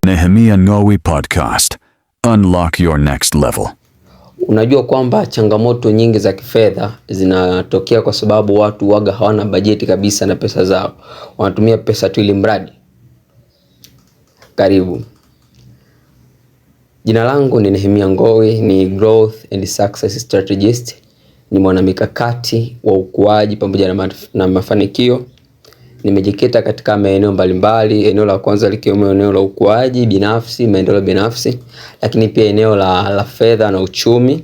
Nehemia Ngowi Podcast. Unlock your next level. Unajua kwamba changamoto nyingi za kifedha zinatokea kwa sababu watu waga hawana bajeti kabisa na pesa zao. Wanatumia pesa tu ili mradi. Karibu. Jina langu ni Nehemia Ngowi, ni Growth and Success Strategist. Ni mwanamikakati wa ukuaji pamoja na mafanikio. Nimejikita katika maeneo mbalimbali, eneo la kwanza likiwemo eneo la ukuaji binafsi, maendeleo binafsi, lakini pia eneo la fedha na uchumi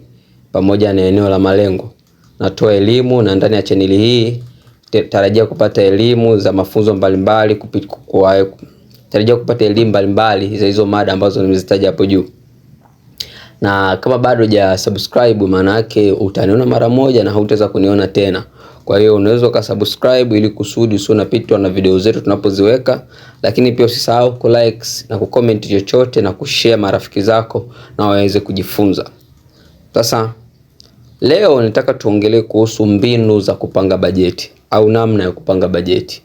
pamoja na eneo la malengo. Natoa elimu na ndani ya chaneli hii tarajia kupata elimu za mafunzo mbalimbali, tarajia kupata elimu mbalimbali za hizo mada ambazo nimezitaja hapo juu. Na kama bado hujasubscribe, maana yake utaniona mara moja na hautaweza kuniona tena. Kwa hiyo unaweza ukasubscribe ili kusudi usio unapitwa na video zetu tunapoziweka, lakini pia usisahau ku likes na ku comment chochote na kushare marafiki zako na waweze kujifunza. Sasa leo nataka tuongelee kuhusu mbinu za kupanga bajeti au namna ya kupanga bajeti.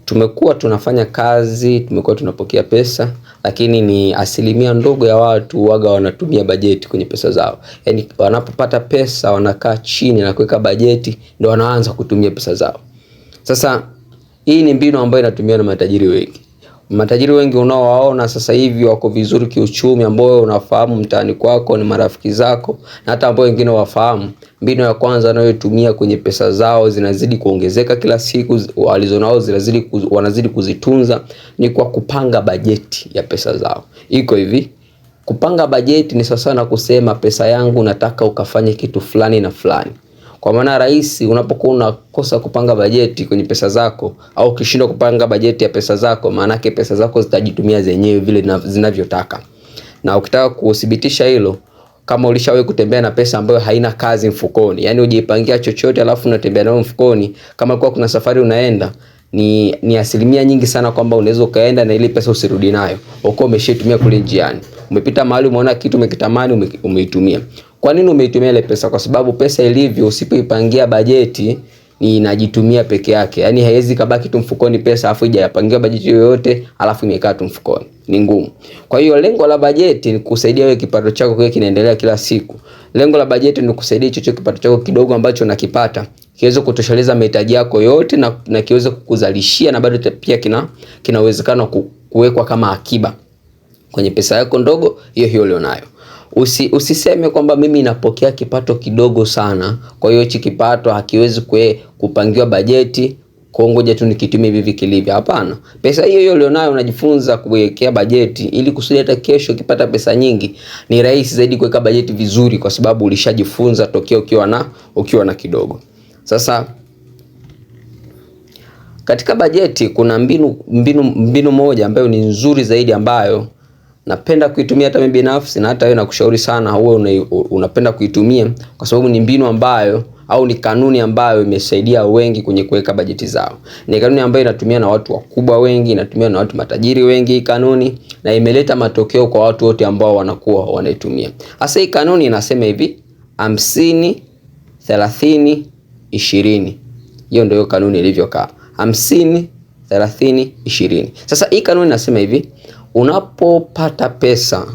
Tumekuwa tunafanya kazi, tumekuwa tunapokea pesa, lakini ni asilimia ndogo ya watu waga wanatumia bajeti kwenye pesa zao. Yaani wanapopata pesa wanakaa chini na kuweka bajeti ndio wanaanza kutumia pesa zao. Sasa hii ni mbinu ambayo inatumiwa na matajiri wengi. Matajiri wengi unaowaona sasa hivi wako vizuri kiuchumi, ambao unafahamu mtaani kwako, ni marafiki zako na hata ambao wengine wafahamu. Mbinu ya kwanza wanayotumia kwenye pesa zao zinazidi kuongezeka kila siku, walizonao wanazidi kuzitunza, ni kwa kupanga bajeti ya pesa zao. Iko hivi, kupanga bajeti ni sawa na kusema pesa yangu nataka ukafanye kitu fulani na fulani. Kwa maana rahisi, unapokuwa unakosa kupanga bajeti kwenye pesa zako au ukishindwa kupanga bajeti ya pesa zako, maana yake pesa zako zitajitumia zenyewe vile zinavyotaka. Na ukitaka kudhibitisha hilo, kama ulishawahi kutembea na pesa ambayo haina kazi mfukoni, yani hujipangia chochote alafu unatembea nayo mfukoni, kama kwa kuna safari unaenda, ni asilimia nyingi sana kwamba unaweza ukaenda na ile pesa usirudi nayo, uko umeshatumia kule njiani. Umepita mahali umeona kitu umekitamani, umeitumia. Kwa nini umeitumia ile pesa? Kwa sababu pesa ilivyo, usipoipangia bajeti ni inajitumia peke yake. Yani haiwezi kabaki tu mfukoni pesa afu haijapangiwa bajeti yoyote alafu imekaa tu mfukoni. Ni ngumu. Kwa hiyo lengo la bajeti ni kusaidia wewe kipato chako kiwe kinaendelea kila siku. Lengo la bajeti ni kusaidia hicho kipato chako kidogo ambacho unakipata kiweze kutosheleza mahitaji yako yote na kiweze kukuzalishia, na bado pia kina uwezekano kuwekwa kama akiba kwenye pesa yako ndogo hiyo ulionayo. Usiseme kwamba mimi napokea kipato kidogo sana, kwa hiyo hichi kipato hakiwezi kupangiwa bajeti, kwa ngoja tu nikitumie hivi kilivyo. Hapana. Pesa hiyo ulionayo unajifunza kuwekea bajeti ili kusudi hata kesho ukipata pesa nyingi ni rahisi zaidi kuweka bajeti vizuri, kwa sababu ulishajifunza tokea ukiwa na kidogo. Sasa katika bajeti kuna mbinu moja ambayo ni nzuri zaidi, ambayo napenda kuitumia hata mimi binafsi, na hata wewe nakushauri sana uwe unapenda kuitumia, kwa sababu ni mbinu ambayo au ni kanuni ambayo imesaidia wengi kwenye kuweka bajeti zao. Ni kanuni ambayo inatumia na watu wakubwa wengi, inatumia na watu matajiri wengi kanuni, na imeleta matokeo kwa watu wote ambao wanakuwa wanaitumia. Hasa hii kanuni inasema hivi: 50 30 20. Hiyo ndio kanuni ilivyokaa. 50 30 20. Sasa hii kanuni inasema hivi: unapopata pesa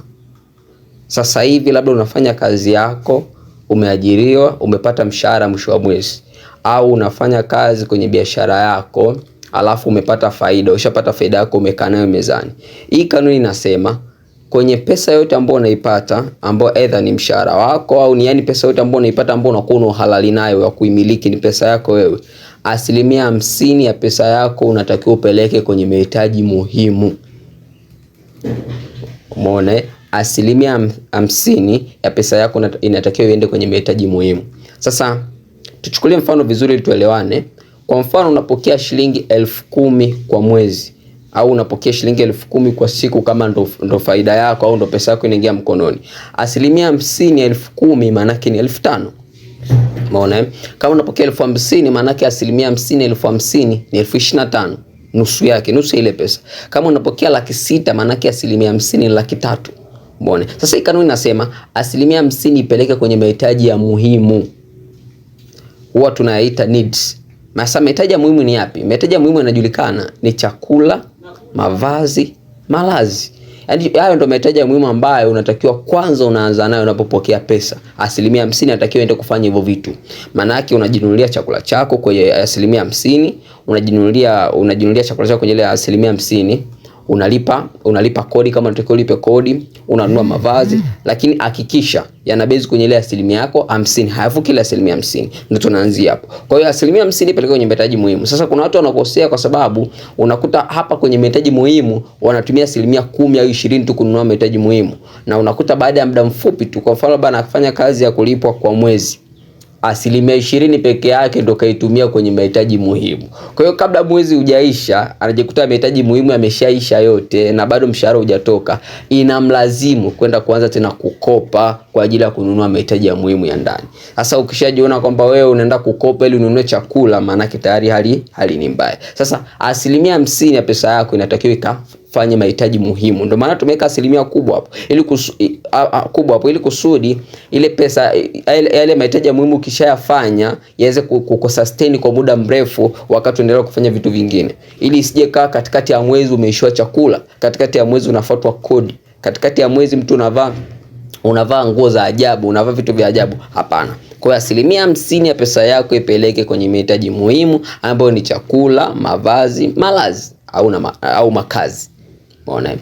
sasa hivi, labda unafanya kazi yako, umeajiriwa, umepata mshahara mwisho wa mwezi, au unafanya kazi kwenye biashara yako alafu umepata faida, ushapata faida yako umekaa nayo mezani. Hii kanuni inasema kwenye pesa yote ambayo unaipata, ambayo either ni mshahara wako au ni yani pesa yote ambayo unaipata ambayo unakuwa una halali nayo ya kuimiliki, ni pesa yako wewe, 50% ya pesa yako unatakiwa upeleke kwenye mahitaji muhimu. Umeona? 50% ya pesa yako inatakiwa iende kwenye mahitaji muhimu. Sasa tuchukulie mfano vizuri ili tuelewane. Kwa mfano unapokea shilingi 10,000 kwa mwezi, au unapokea shilingi 10,000 kwa siku, kama ndo faida yako au ndo pesa yako inaingia mkononi. 50% ya 10,000 maana yake ni 5,000. Umeona? Kama unapokea 50,000 maana yake 50% ya 50,000 ni 25,000. Nusu yake, nusu ile pesa. Kama unapokea 600,000 maana yake 50% ni 300,000. Umeona? Sasa hii kanuni inasema 50% ipeleke kwenye mahitaji ya muhimu. Huwa tunayaita needs. Sasa mahitaji ya muhimu ni yapi? Mahitaji ya muhimu yanajulikana ni chakula, mavazi, malazi. Yaani hayo ndio mahitaji muhimu ambayo unatakiwa kwanza unaanza nayo unapopokea pesa. 50% inatakiwa ende kufanya hivyo vitu. Maana yake unajinunulia chakula chako kwenye 50%, unajinunulia chakula chako kwenye ile 50%. Unalipa kodi kama unatakiwa ulipe kodi, unanunua mavazi, lakini hakikisha yana base kwenye ile asilimia yako 50, hayavuki ile asilimia 50. Ndio tunaanzia hapo. Kwa hiyo asilimia 50 ipeleke kwenye mahitaji muhimu. Sasa kuna watu wanakosea kwa sababu unakuta hapa kwenye mahitaji muhimu wanatumia asilimia 10 au 20 tu kununua mahitaji muhimu, na unakuta baada ya muda mfupi tu, kwa mfano bana akifanya kazi ya kulipwa kwa mwezi, asilimia 20 peke yake ndo kaitumia kwenye mahitaji muhimu. Kwa hiyo kabla mwezi hujaisha anajikuta mahitaji muhimu yameshaisha yote na bado mshahara hujatoka, inamlazimu kwenda kuanza tena kukopa kwa ajili ya kununua mahitaji ya muhimu ya ndani. Sasa ukishajiona kwamba wewe unaenda kukopa ili ununue chakula, maana tayari hali ni mbaya. Sasa asilimia 50 ya pesa yako inatakiwa ikafanye mahitaji muhimu. Ndio maana tumeweka asilimia kubwa hapo ili kusudi ile pesa yale mahitaji ya muhimu ukishayafanya yaweze kusustain kwa muda mrefu wakati unaendelea kufanya vitu vingine, ili isije kaa katikati ya mwezi umeishiwa chakula, katikati ya mwezi unafuatwa kodi, katikati ya mwezi mtu unavaa nguo za ajabu, unavaa vitu vya ajabu. Hapana. Kwa asilimia 50 ya pesa yako ipeleke kwenye mahitaji muhimu ambayo ni chakula, mavazi, malazi au makazi. Unaona?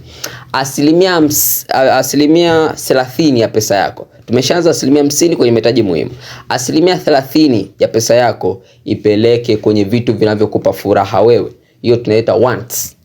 Asilimia 30 ya pesa yako. Tumeshaanza asilimia 50 kwenye mahitaji muhimu. Asilimia 30 ya pesa yako ipeleke kwenye vitu vinavyokupa furaha wewe. Hiyo tunaita wants.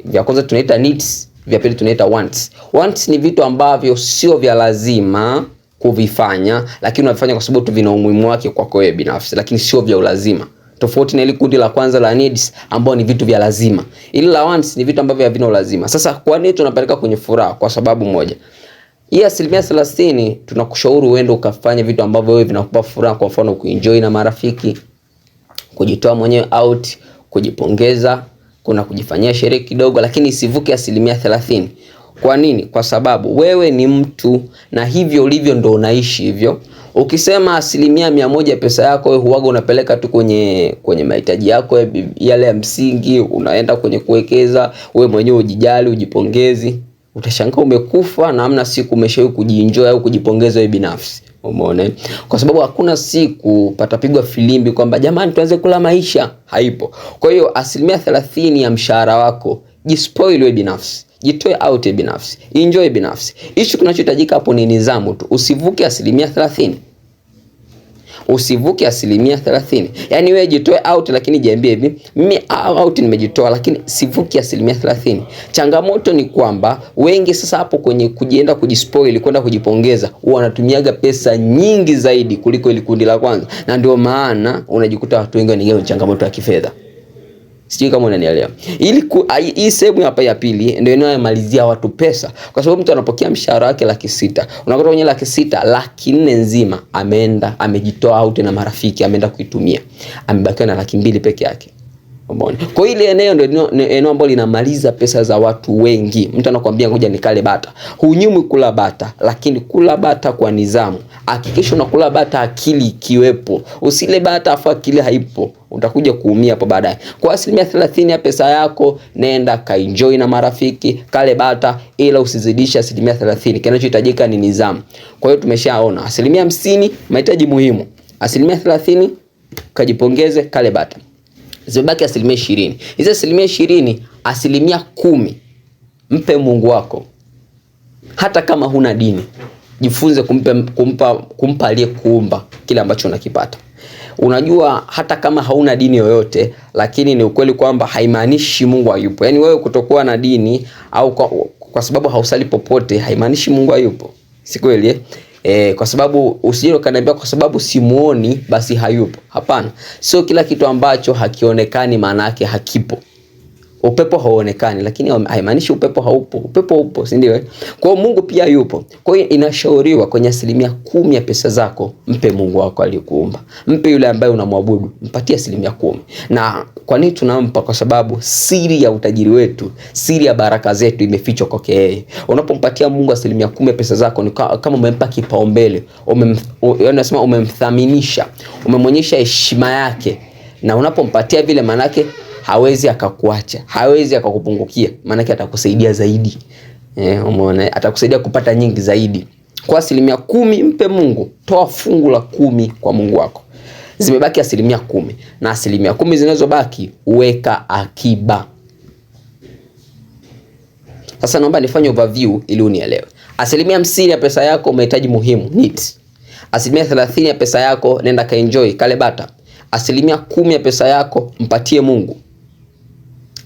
Vya kwanza tunaita needs, vya pili tunaita wants. Wants ni vitu ambavyo sio vya lazima kuvifanya, lakini unavifanya kwa sababu tu vina umuhimu wake kwako wewe binafsi, lakini sio vya ulazima. Tofauti na ile kundi la kwanza la needs ambao ni vitu vya lazima. Ile la wants ni vitu ambavyo havina ulazima. Sasa kwa nini tunapeleka kwenye furaha? Kwa sababu moja. Hii asilimia 30 tunakushauri uende ukafanya vitu ambavyo wewe vinakupa furaha, kwa mfano kuenjoy na marafiki, kujitoa mwenyewe out, kujipongeza, kuna kujifanyia sherehe kidogo, lakini isivuke asilimia 30. Kwa nini? Kwa sababu wewe ni mtu na hivyo ulivyo ndo unaishi hivyo. Ukisema asilimia 100 pesa yako wewe huaga unapeleka tu kwenye mahitaji yako yale ya msingi, unaenda kwenye kuwekeza, wewe mwenyewe ujijali, ujipongezi, utashangaa umekufa na hamna siku umeshawahi kujienjoy au kujipongeza wewe binafsi. Umeona? Kwa sababu hakuna siku patapigwa filimbi kwamba jamani tuanze kula maisha, haipo. Kwa hiyo asilimia 30 ya mshahara wako jispoil wewe binafsi. Jitoe out binafsi, enjoy binafsi. Hicho kinachohitajika hapo ni nidhamu tu. Usivuke asilimia 30. Usivuke asilimia 30. Yaani wewe jitoe out, lakini jiambie hivi, mimi out nimejitoa lakini sivuki asilimia 30. Changamoto ni kwamba wengi sasa hapo kwenye kujienda kujispoil, kwenda kujipongeza, wanatumiaga pesa nyingi zaidi kuliko ile kundi la kwanza. Na ndio maana unajikuta watu wengi wanaingia changamoto ya kifedha. Sijui kama unanielewa. Hii sehemu hapa ya pili ndio inayomalizia watu pesa. Kwa sababu mtu anapokea mshahara wake 600,000. Unakuta kwenye 600,000, 400,000 nzima amejitoa out na marafiki, ameenda kuitumia. Amebakiwa na 200,000 peke yake. Umeona? Kwa ile eneo ndio eneo ambalo linamaliza pesa za watu wengi. Mtu anakuambia ngoja nikale bata. Hunyumi kula bata, lakini kula bata kwa nidhamu. Hakikisha unakula bata akili ikiwepo. Usile bata afu akili haipo. Utakuja kuumia hapo baadaye. Kwa asilimia 30 ya pesa yako nenda kaenjoy na marafiki, kale bata, ila usizidisha asilimia 30. Kinachohitajika ni nidhamu. Kwa hiyo tumeshaona asilimia 50 mahitaji muhimu. Asilimia 30 kajipongeze, kale bata. Zibaki asilimia 20. Hizo asilimia 20, asilimia 10 mpe Mungu wako. Hata kama huna dini, jifunze kumpa aliyekuumba kile ambacho unakipata. Unajua hata kama hauna dini yoyote, lakini ni ukweli kwamba haimaanishi Mungu hayupo. Yaani wewe kutokuwa na dini au kwa sababu hausali popote haimaanishi Mungu hayupo. Si kweli kwa sababu usije ukaniambia kwa sababu simuoni basi hayupo. Hapana. Sio kila kitu ambacho hakionekani maana yake hakipo. Upepo hauonekani lakini haimaanishi upepo haupo. Upepo upo, si ndio? Kwa hiyo Mungu pia yupo. Kwa hiyo inashauriwa kwenye asilimia 10 ya pesa zako mpe Mungu wako aliyekuumba. Mpe yule ambaye unamwabudu, mpatie asilimia 10. Na kwa nini tunampa? Kwa sababu siri ya utajiri wetu, siri ya baraka zetu imefichwa kwake yeye. Unapompatia Mungu asilimia 10 ya pesa zako ni kama umempa kipaumbele. Unasema umemthaminisha, umemonyesha heshima yake. Na unapompatia vile manake hawezi akakuacha, hawezi akakupungukia, maana yake atakusaidia zaidi. Umeona, atakusaidia kupata nyingi zaidi. Kwa 10% mpe Mungu, toa fungu la 10 kwa Mungu wako. Zimebaki 10%, na 10% zinazobaki weka akiba. Sasa naomba nifanye overview ili unielewe. 50% ya pesa yako mahitaji muhimu, needs. 30% ya pesa yako nenda ka enjoy kale bata. 10% ya pesa yako mpatie Mungu.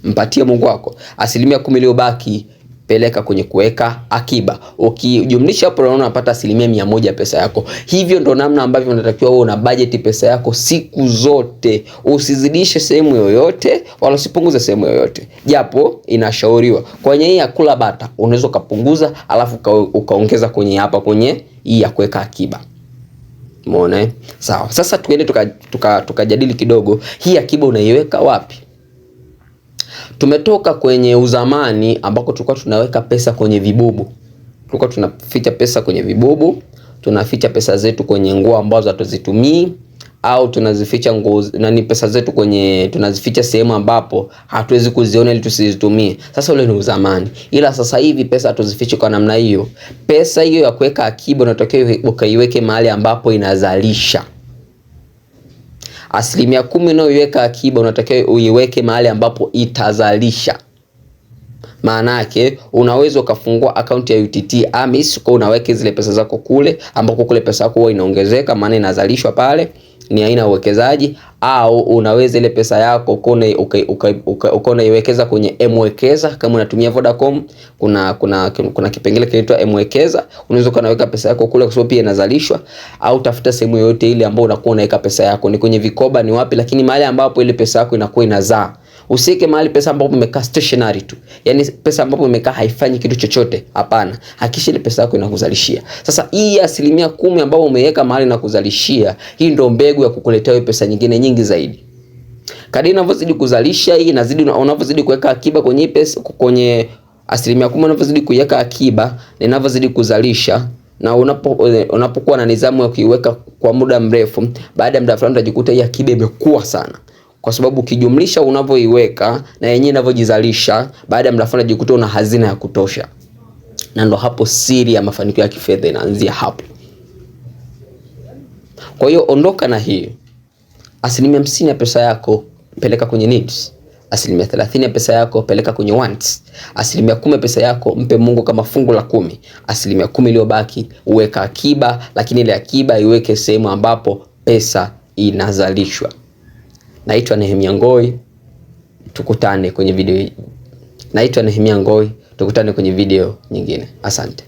Mpatie Mungu wako. 10% iliyobaki peleka kwenye kuweka akiba. Ukijumlisha hapo unaona unapata 100% ya pesa yako. Hivyo ndo namna ambavyo unatakiwa wewe una budget pesa yako siku zote. Usizidishe sehemu yoyote wala usipunguze sehemu yoyote. Japo inashauriwa kwenye hii ya kula bata unaweza kupunguza alafu ukaongeza kwenye hapa kwenye hii ya kuweka akiba. Umeona? Sawa. Sasa tuende tukajadili kidogo, hii akiba unaiweka wapi? Tumetoka kwenye uzamani ambako tulikuwa tunaweka pesa kwenye vibubu. Tulikuwa tunaficha pesa kwenye vibubu, tunaficha pesa zetu kwenye nguo ambazo hatuzitumii, au tunazificha nguo pesa zetu kwenye tunazificha sehemu ambapo hatuwezi kuziona ili tusizitumie. Sasa ule ni uzamani. Ila sasa hivi pesa hatuzifichi kwa namna hiyo. Pesa hiyo ya kuweka akiba unatakiwa ukaiweke mahali ambapo inazalisha. 10% unayoiweka akiba unatakiwa uiweke mahali ambapo itazalisha. Maana yake unaweza ukafungua account ya UTT AMIS kwa unaweka zile pesa zako kule ambako kule pesa yako huwa inaongezeka maana inazalishwa pale, ni aina ya uwekezaji. Au unaweza ile pesa yako unaiwekeza kwenye M-Wekeza. Kama unatumia Vodacom kuna kipengele kinaitwa M-Wekeza, unaweza kunaweka pesa yako kule kwa sababu pia inazalishwa. Au tafuta sehemu yoyote ile ambayo unakuwa unaweka pesa yako, ni kwenye vikoba ni wapi, lakini mahali ambapo ile pesa yako inakuwa inazaa. Usiweke mahali pesa ambapo imekaa stationary tu. Yaani pesa ambapo imekaa haifanyi kitu chochote. Hapana. Hakikisha ile pesa yako inakuzalishia. Sasa hii 10% ambayo umeweka mahali na kuzalishia, hii ndio mbegu ya kukuletea pesa nyingine nyingi zaidi. Kadri unavyozidi kuzalisha hii inazidi, unavyozidi kuweka akiba kwenye pesa kwenye 10% unavyozidi kuiweka akiba na inavyozidi kuzalisha, na unapokuwa na nidhamu ya kuiweka kwa muda mrefu, baada ya muda fulani utajikuta hii akiba imekuwa sana. Kwa sababu ukijumlisha unavyoiweka na yenyewe inavyojizalisha, baada ya muda fulani unajikuta una hazina ya kutosha. Na ndo hapo siri ya mafanikio ya kifedha inaanzia hapo. Kwa hiyo ondoka na hii. 50% ya pesa yako peleka kwenye needs. 30% ya pesa yako peleka kwenye wants. 10% pesa yako mpe Mungu kama fungu la 10. 10% iliyobaki uweka akiba, lakini ile akiba iweke sehemu ambapo pesa inazalishwa. Naitwa Nehemia Ngoi, tukutane kwenye video nyingine. Asante.